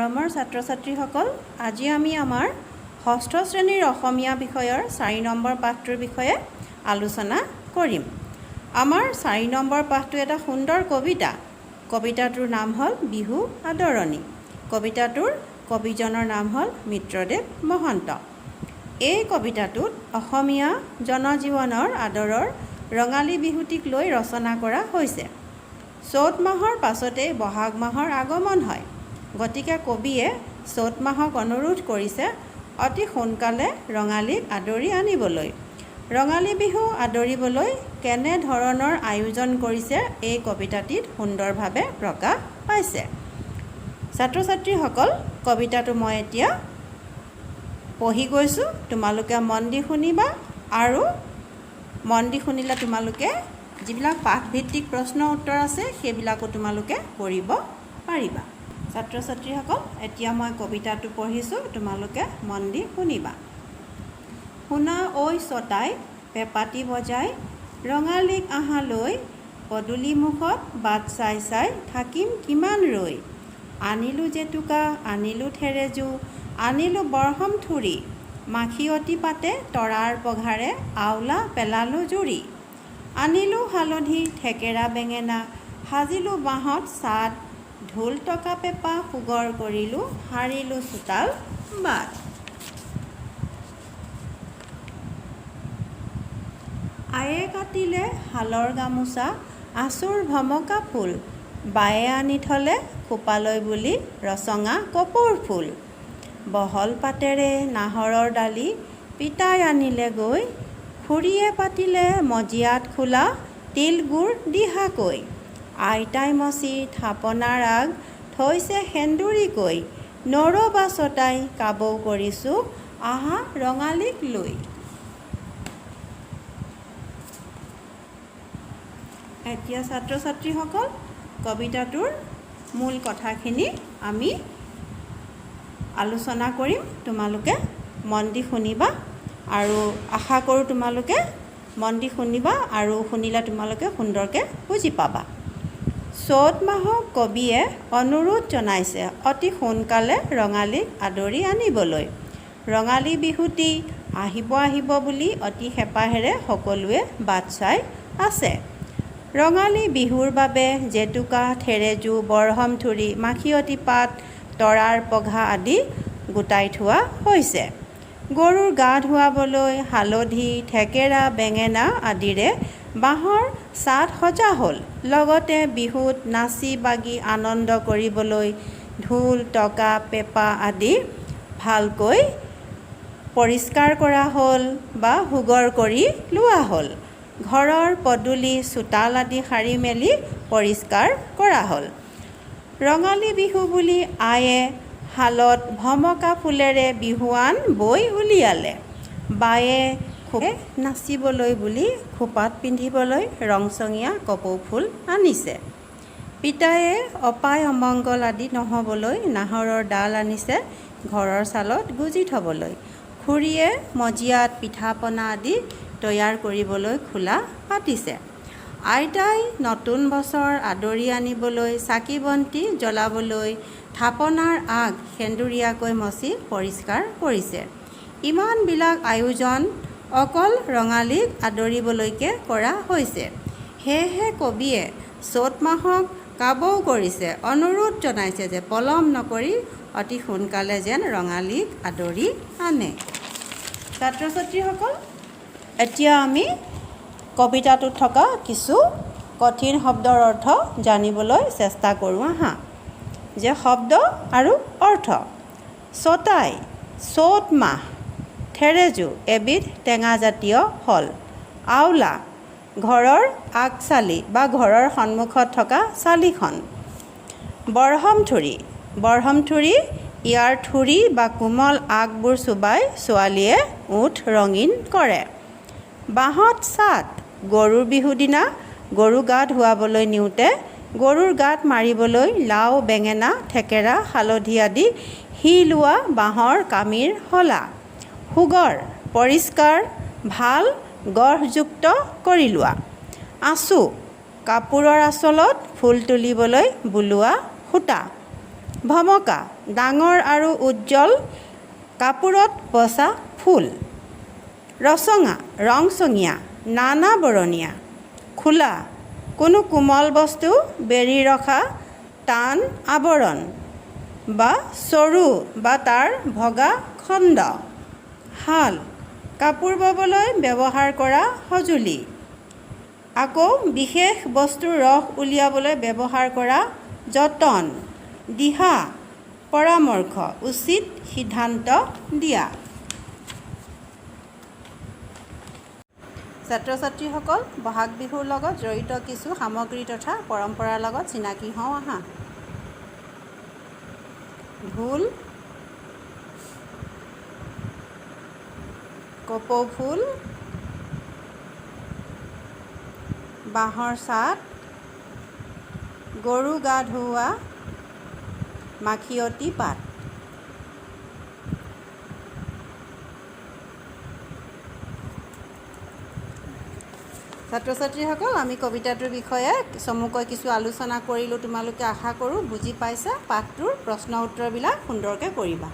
মৰমৰ ছাত্ৰ ছাত্ৰীসকল, আজি আমি আমাৰ ষষ্ঠ শ্ৰেণীৰ অসমীয়া বিষয়ৰ 4 নম্বৰ পাঠটোৰ বিষয়ে আলোচনা কৰিম। আমাৰ 4 নম্বৰ পাঠটো এটা সুন্দৰ কবিতা। কবিতাটোৰ নাম হ'ল বিহু আদৰণি। কবিতাটোৰ কবিজনৰ নাম হ'ল মিত্ৰদেৱ মহন্ত। এই কবিতাটোত অসমীয়া জনজীৱনৰ আদৰৰ ৰঙালী বিহুটিক লৈ ৰচনা কৰা হৈছে। চ'ত মাহৰ পাছতেই বহাগ মাহৰ আগমন হয়। গতিকে কবিয়ে চ'ত মাহক অনুৰোধ কৰিছে অতি সোনকালে ৰঙালীক আদৰি আনিবলৈ। ৰঙালী বিহু আদৰিবলৈ কেনে ধৰণৰ আয়োজন কৰিছে এই কবিতাটিত সুন্দৰভাৱে প্ৰকাশ পাইছে। ছাত্ৰ ছাত্ৰীসকল, কবিতাটো মই এতিয়া পঢ়ি গৈছোঁ, তোমালোকে মন দি শুনিবা আৰু মন দি শুনিলে তোমালোকে যিবিলাক পাঠভিত্তিক প্ৰশ্ন উত্তৰ আছে সেইবিলাকো তোমালোকে কৰিব পাৰিবা। ছাত্ৰ ছাত্ৰীসকল, এতিয়া মই কবিতাটো পঢ়িছোঁ, তোমালোকে মন দি শুনিবা। শুনা ঐ ছটাই পেঁপাতি বজাই, ৰঙালীক আহালৈ পদূলি মুখত বাট চাই চাই থাকিম কিমান ৰৈ। আনিলোঁ জেতুকা আনিলোঁ থেৰেজু আনিলোঁ বৰহমথুৰি, মাখিয়তী পাতে তৰাৰ পঘাৰে আওলা পেলালোঁ জুৰি। আনিলোঁ হালধি থেকেৰা বেঙেনা সাজিলোঁ বাঁহত চাট, ঢোল টকা পেঁপা সুগৰ কৰিলোঁ সাৰিলোঁ চোতাল বাট। আয়ে কাটিলে শালৰ গামোচা আঁচুৰ ভমকা ফুল, বায়ে আনি থলে খোপালৈ বুলি ৰচঙা কপৌৰ ফুল। বহল পাতেৰে নাহৰৰ ডালি পিতাই আনিলে গৈ, খুৰীয়ে পাতিলে মজিয়াত খোলা তিল গুৰ দিহাকৈ। আইতাই মচি থাপনাৰ আগ থৈছে সেন্দুৰীকৈ, নৰবা ছটাই কাবৌ কৰিছোঁ আহা ৰঙালীক লৈ। এতিয়া ছাত্ৰ ছাত্ৰীসকল, কবিতাটোৰ মূল কথাখিনি আমি আলোচনা কৰিম, তোমালোকে মন দি শুনিবা আৰু আশা কৰোঁ তোমালোকে মন দি শুনিবা আৰু শুনিলে তোমালোকে সুন্দৰকৈ বুজি পাবা। চ'ত মাহক কবিয়ে অনুৰোধ জনাইছে অতি সোনকালে ৰঙালীক আদৰি আনিবলৈ। ৰঙালী বিহুটি আহিব আহিব বুলি অতি হেঁপাহেৰে সকলোৱে বাট চাই আছে। ৰঙালী বিহুৰ বাবে জেতুকা থেৰেজু বৰহমথুৰি মাখিয়তী পাত তৰাৰ পঘা আদি গোটাই থোৱা হৈছে। গৰুৰ গা ধুৱাবলৈ হালধি থেকেৰা বেঙেনা আদিৰে বাঁহৰ চাট সজা হ'ল। লগতে বিহুত নাচি বাগি আনন্দ কৰিবলৈ ঢোল টকা পেঁপা আদি ভালকৈ পৰিষ্কাৰ কৰা হ'ল বা সুগৰ কৰি লোৱা হ'ল। ঘৰৰ পদূলি চোতাল আদি সাৰি মেলি পৰিষ্কাৰ কৰা হ'ল। ৰঙালী বিহু বুলি আয়ে শালত ভমকা ফুলেৰে বিহুৱান বৈ উলিয়ালে। বায়ে নাচিবলৈ বুলি খোপাত পিন্ধিবলৈ ৰংচঙীয়া কপৌ ফুল আনিছে। পিতায়ে অপায় অমংগল আদি নহ'বলৈ নাহৰৰ ডাল আনিছে ঘৰৰ চালত গুজি থ'বলৈ। খুৰীয়ে মজিয়াত পিঠা পনা আদি তৈয়াৰ কৰিবলৈ খোলা পাতিছে। আইতাই নতুন বছৰ আদৰি আনিবলৈ চাকি বন্তি জ্বলাবলৈ থাপনাৰ আগ সেন্দুৰীয়াকৈ মচি পৰিষ্কাৰ কৰিছে। ইমানবিলাক আয়োজন অকল ৰঙালীক আদৰিবলৈকে কৰা হৈছে। সেয়েহে কবিয়ে চ'ত মাহক কাবৌ কৰিছে, অনুৰোধ জনাইছে যে পলম নকৰি অতি সোনকালে যেন ৰঙালীক আদৰি আনে। ছাত্ৰ ছাত্ৰীসকল, এতিয়া আমি কবিতাটোত থকা কিছু কঠিন শব্দৰ অৰ্থ জানিবলৈ চেষ্টা কৰোঁ আহা। যে শব্দ আৰু অৰ্থ। ছটাই চ'ত মাহ, থেৰেজু এবিধ টেঙাজাতীয় ফল। আওলা ঘৰৰ আগচালি বা ঘৰৰ সন্মুখত থকা চালিখন। বৰহমথুৰি বৰহমথুৰি ইয়াৰ থুৰি বা কোমল আগবোৰ চোবাই ছোৱালীয়ে ওঠ ৰঙীন কৰে। বাঁহত চাট গৰুৰ বিহু দিনা গৰু গা ধুৱাবলৈ নিওঁতে গৰুৰ গাত মাৰিবলৈ লাও বেঙেনা থেকেৰা হালধি আদি সি লোৱা বাঁহৰ কামিৰ শলা। সুগৰ পৰিষ্কাৰ ভাল গঢ়যুক্ত কৰি লোৱা। আঁচু কাপোৰৰ আঁচলত ফুল তুলিবলৈ বোলোৱা সূতা। ভমকা ডাঙৰ আৰু উজ্জ্বল কাপোৰত বচা ফুল। ৰচঙা ৰংচঙীয়া নানা বৰণীয়া। খোলা কোনো কোমল বস্তু বেৰি ৰখা টান আৱৰণ বা চৰু বা তাৰ ভগা খণ্ড। শাল কাপোৰ ববলৈ ব্যৱহাৰ কৰা সঁজুলি। আকৌ বিশেষ বস্তুৰ ৰস উলিয়াবলৈ ব্যৱহাৰ কৰা যতন। দিহা পৰামৰ্শ উচিত সিদ্ধান্ত দিয়া। ছাত্ৰ ছাত্ৰীসকল, বহাগ বিহুৰ লগত জড়িত কিছু সামগ্ৰী তথা পৰম্পৰাৰ লগত চিনাকি হওঁ আহা। ঢোল, কপৌ ফুল, বাঁহৰ চাট, গৰু গা ধুওৱা মাখিয়তী পাত। ছাত্ৰ ছাত্ৰীসকল, আমি কবিতাটোৰ বিষয়ে চমুকৈ কিছু আলোচনা কৰিলোঁ। তোমালোকে আশা কৰোঁ বুজি পাইছা। পাঠটোৰ প্ৰশ্ন উত্তৰবিলাক সুন্দৰকৈ কৰিবা।